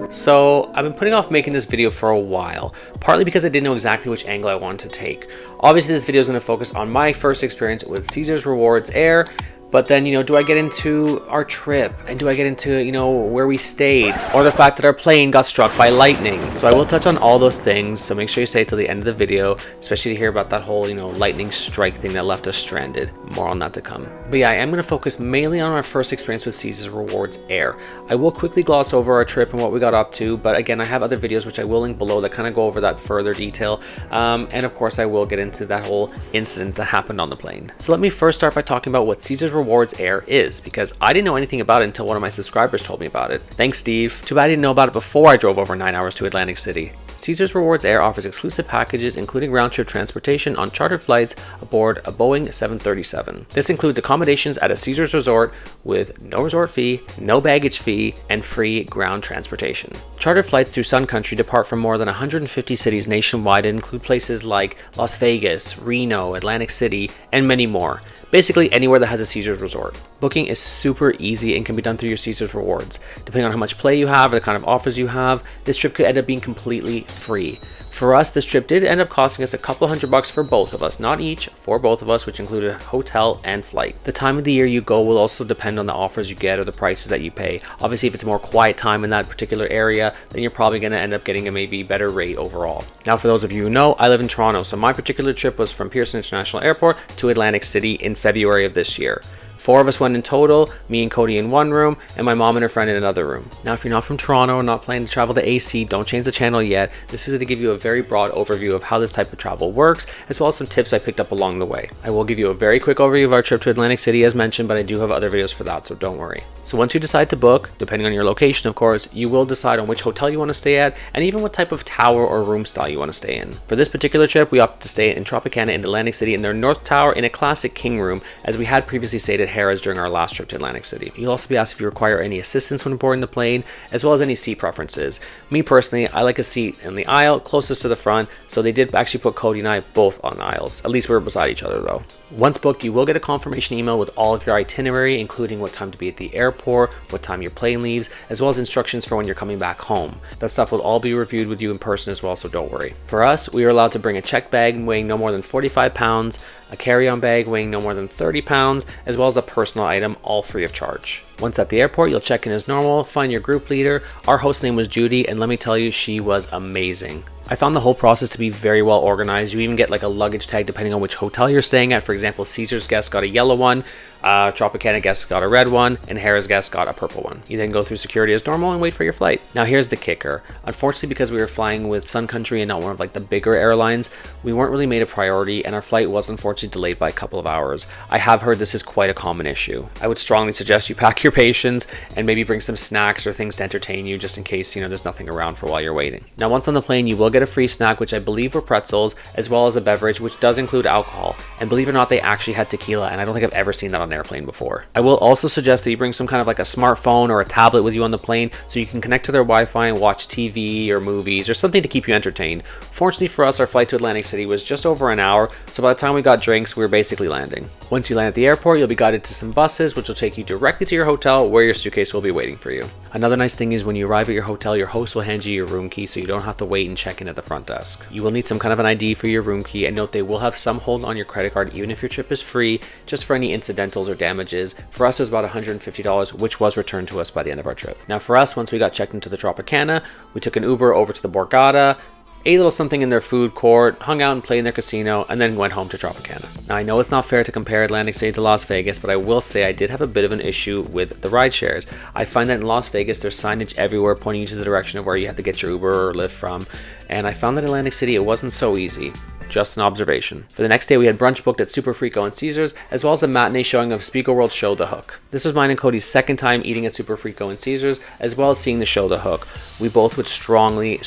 So I've been putting off making this video for a while, partly because I didn't know exactly which angle I wanted to take. Obviously this video is going to focus on my first experience with Caesars Rewards Air, but then, do I get into our trip? And do I get into, where we stayed? Or the fact that our plane got struck by lightning? So I will touch on all those things, so make sure you stay till the end of the video, especially to hear about that whole, lightning strike thing that left us stranded. More on that to come. But yeah, I am going to focus mainly on our first experience with Caesars Rewards Air. I will quickly gloss over our trip and what we got up to, but again, I have other videos which I will link below that kind of go over that further detail. And of course, I will get into that whole incident that happened on the plane. So let me first start by talking about what Caesars Rewards Air is, because I didn't know anything about it until one of my subscribers told me about it. Thanks, Steve. Too bad I didn't know about it before I drove over 9 hours to Atlantic City. Caesars Rewards Air offers exclusive packages including round-trip transportation on chartered flights aboard a Boeing 737. This includes accommodations at a Caesars resort with no resort fee, no baggage fee, and free ground transportation. Chartered flights through Sun Country depart from more than 150 cities nationwide and include places like Las Vegas, Reno, Atlantic City, and many more. Basically anywhere that has a Caesars resort. Booking is super easy and can be done through your Caesars Rewards. Depending on how much play you have or the kind of offers you have, this trip could end up being completely free. For us, this trip did end up costing us a couple $100 for both of us, not each, for both of us, which included hotel and flight. The time of the year you go will also depend on the offers you get or the prices that you pay. Obviously, if it's a more quiet time in that particular area, then you're probably going to end up getting a maybe better rate overall. Now, for those of you who know, I live in Toronto, so my particular trip was from Pearson International Airport to Atlantic City in February of this year. 4 of us went in total, me and Cody in one room, and my mom and her friend in another room. Now, if you're not from Toronto and not planning to travel to AC, don't change the channel yet. This is to give you a very broad overview of how this type of travel works, as well as some tips I picked up along the way. I will give you a very quick overview of our trip to Atlantic City as mentioned, but I do have other videos for that, so don't worry. So once you decide to book, depending on your location of course, you will decide on which hotel you want to stay at, and even what type of tower or room style you want to stay in. For this particular trip, we opted to stay in Tropicana in Atlantic City in their North Tower in a classic king room, as we had previously stayed at Harrah's during our last trip to Atlantic City. You'll also be asked if you require any assistance when boarding the plane, as well as any seat preferences. Me personally, I like a seat in the aisle closest to the front, so they did actually put Cody and I both on the aisles. At least we were beside each other though. Once booked, you will get a confirmation email with all of your itinerary, including what time to be at the airport, what time your plane leaves, as well as instructions for when you're coming back home. That stuff will all be reviewed with you in person as well, so don't worry. For us, we were allowed to bring a checked bag weighing no more than 45 pounds, a carry-on bag weighing no more than 30 pounds, as well as a personal item, all free of charge. Once at the airport, you'll check in as normal, find your group leader. Our host name was Judy, and let me tell you, she was amazing. I found the whole process to be very well organized. You even get like a luggage tag depending on which hotel you're staying at. For example, Caesars guests got a yellow one, Tropicana guests got a red one, and Harrah's guests got a purple one. You then go through security as normal and wait for your flight. Now here's the kicker. Unfortunately, because we were flying with Sun Country and not one of like the bigger airlines, we weren't really made a priority, and our flight was unfortunately delayed by a couple of hours. I have heard this is quite a common issue. I would strongly suggest you pack your patience and maybe bring some snacks or things to entertain you just in case there's nothing around for while you're waiting. Now once on the plane, you will get a free snack, which I believe were pretzels, as well as a beverage which does include alcohol, and believe it or not, they actually had tequila, and I don't think I've ever seen that on an airplane before. I will also suggest that you bring some kind of like a smartphone or a tablet with you on the plane so you can connect to their Wi-Fi and watch TV or movies or something to keep you entertained. Fortunately for us, our flight to Atlantic City was just over an hour, so by the time we got drinks, we were basically landing. Once you land at the airport, you'll be guided to some buses which will take you directly to your hotel where your suitcase will be waiting for you. Another nice thing is when you arrive at your hotel, your host will hand you your room key so you don't have to wait and check in at the front desk. You will need some kind of an ID for your room key, and note they will have some hold on your credit card even if your trip is free, just for any incidentals or damages. For us, it was about $150, which was returned to us by the end of our trip. Now for us, once we got checked into the Tropicana, we took an Uber over to the Borgata, ate a little something in their food court, hung out and played in their casino, and then went home to Tropicana. Now I know it's not fair to compare Atlantic City to Las Vegas, but I will say I did have a bit of an issue with the ride shares. I find that in Las Vegas there's signage everywhere pointing you to the direction of where you have to get your Uber or Lyft from, and I found that in Atlantic City it wasn't so easy. Just an observation. For the next day, we had brunch booked at Superfrico and Caesars, as well as a matinee showing of Spiegelworld show The Hook. This was mine and Cody's second time eating at Superfrico and Caesars, as well as seeing the show The Hook. We both would strongly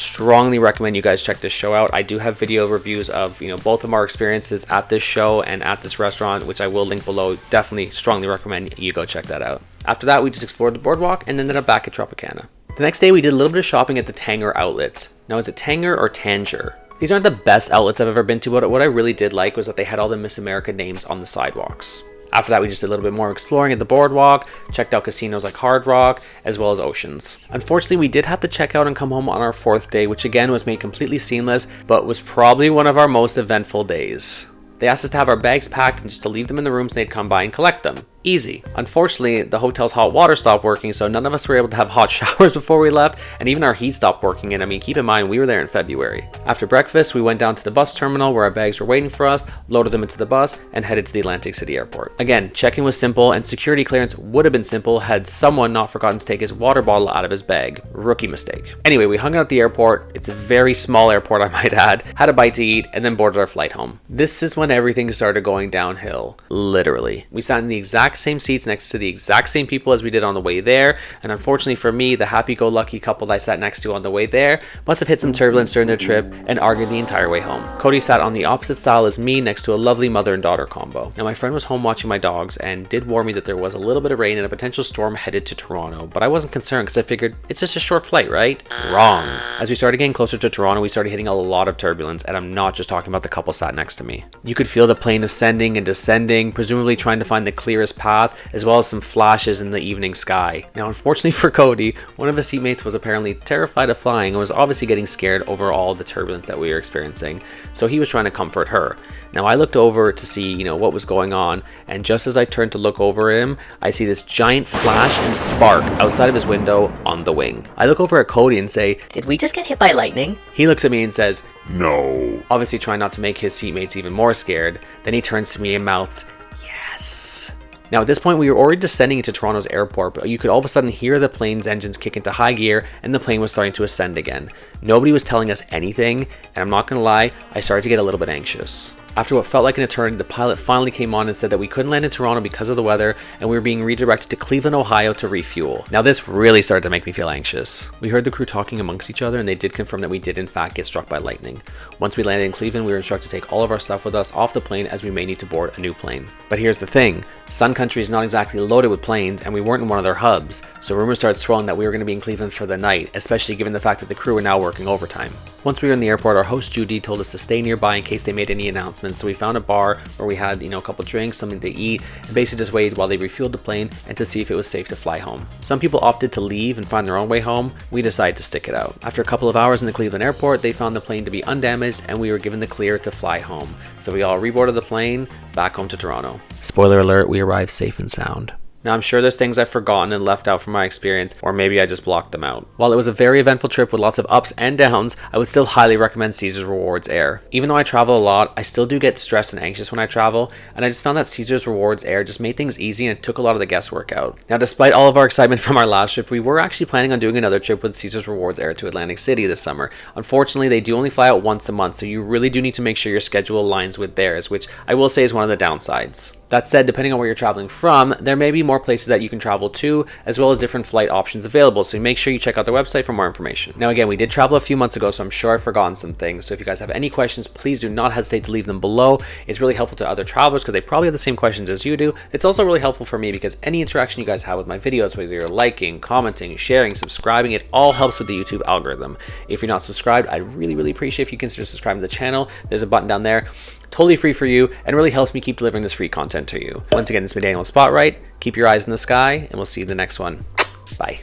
recommend you guys check this show out. I do have video reviews of both of our experiences at this show and at this restaurant, which I will link below. Definitely strongly recommend you go check that out. After that, we just explored the boardwalk and ended up back at Tropicana. The next day, we did a little bit of shopping at the Tanger outlets. Now, is it Tanger or Tanger? These aren't the best outlets I've ever been to, but what I really did like was that they had all the Miss America names on the sidewalks. After that, we just did a little bit more exploring at the boardwalk, checked out casinos like Hard Rock, as well as Oceans. Unfortunately, we did have to check out and come home on our 4th day, which again was made completely seamless, but was probably one of our most eventful days. They asked us to have our bags packed and just to leave them in the rooms and they'd come by and collect them. Easy. Unfortunately, the hotel's hot water stopped working, so none of us were able to have hot showers before we left, and even our heat stopped working. And I mean, keep in mind, we were there in February. After breakfast, we went down to the bus terminal where our bags were waiting for us, loaded them into the bus, and headed to the Atlantic City airport. Again, check-in was simple, and security clearance would have been simple had someone not forgotten to take his water bottle out of his bag. Rookie mistake. Anyway, we hung out at the airport. It's a very small airport, I might add. Had a bite to eat, and then boarded our flight home. This is when everything started going downhill. Literally. We sat in the exact same seats next to the exact same people as we did on the way there, and unfortunately for me, the happy-go-lucky couple that I sat next to on the way there must have hit some turbulence during their trip and argued the entire way home. Cody sat on the opposite style as me next to a lovely mother and daughter combo. Now my friend was home watching my dogs and did warn me that there was a little bit of rain and a potential storm headed to Toronto, but I wasn't concerned because I figured it's just a short flight, right? Wrong. As we started getting closer to Toronto, we started hitting a lot of turbulence, and I'm not just talking about the couple sat next to me. You could feel the plane ascending and descending, presumably trying to find the clearest path, as well as some flashes in the evening sky. Now, unfortunately for Cody, one of his seatmates was apparently terrified of flying and was obviously getting scared over all the turbulence that we were experiencing, so he was trying to comfort her. Now, I looked over to see, what was going on, and just as I turned to look over him, I see this giant flash and spark outside of his window on the wing. I look over at Cody and say, "Did we just get hit by lightning?" He looks at me and says, "No." Obviously trying not to make his seatmates even more scared. Then he turns to me and mouths, "Yes." Now at this point we were already descending into Toronto's airport, but you could all of a sudden hear the plane's engines kick into high gear and the plane was starting to ascend again. Nobody was telling us anything, and I'm not gonna lie, I started to get a little bit anxious. After what felt like an eternity, the pilot finally came on and said that we couldn't land in Toronto because of the weather and we were being redirected to Cleveland, Ohio to refuel. Now this really started to make me feel anxious. We heard the crew talking amongst each other and they did confirm that we did in fact get struck by lightning. Once we landed in Cleveland, we were instructed to take all of our stuff with us off the plane as we may need to board a new plane. But here's the thing, Sun Country is not exactly loaded with planes and we weren't in one of their hubs, so rumors started swirling that we were going to be in Cleveland for the night, especially given the fact that the crew were now working overtime. Once we were in the airport, our host Judy told us to stay nearby in case they made any announcements, so we found a bar where we had, a couple drinks, something to eat, and basically just waited while they refueled the plane and to see if it was safe to fly home. Some people opted to leave and find their own way home. We decided to stick it out. After a couple of hours in the Cleveland airport, they found the plane to be undamaged and we were given the clear to fly home. So we all reboarded the plane back home to Toronto. Spoiler alert, we arrived safe and sound. Now I'm sure there's things I've forgotten and left out from my experience, or maybe I just blocked them out. While it was a very eventful trip with lots of ups and downs, I would still highly recommend Caesars Rewards Air. Even though I travel a lot, I still do get stressed and anxious when I travel, and I just found that Caesars Rewards Air just made things easy and it took a lot of the guesswork out. Now despite all of our excitement from our last trip, we were actually planning on doing another trip with Caesars Rewards Air to Atlantic City this summer. Unfortunately, they do only fly out once a month, so you really do need to make sure your schedule aligns with theirs, which I will say is one of the downsides. That said, depending on where you're traveling from, there may be more places that you can travel to, as well as different flight options available, so make sure you check out their website for more information. Now again, we did travel a few months ago, so I'm sure I've forgotten some things, so if you guys have any questions, please do not hesitate to leave them below. It's really helpful to other travelers because they probably have the same questions as you do. It's also really helpful for me because any interaction you guys have with my videos, whether you're liking, commenting, sharing, subscribing, it all helps with the YouTube algorithm. If you're not subscribed, I'd really appreciate if you consider subscribing to the channel. There's a button down there. Totally free for you and really helps me keep delivering this free content to you. Once again, this has been Daniel Spotlight. Keep your eyes in the sky and we'll see you in the next one. Bye.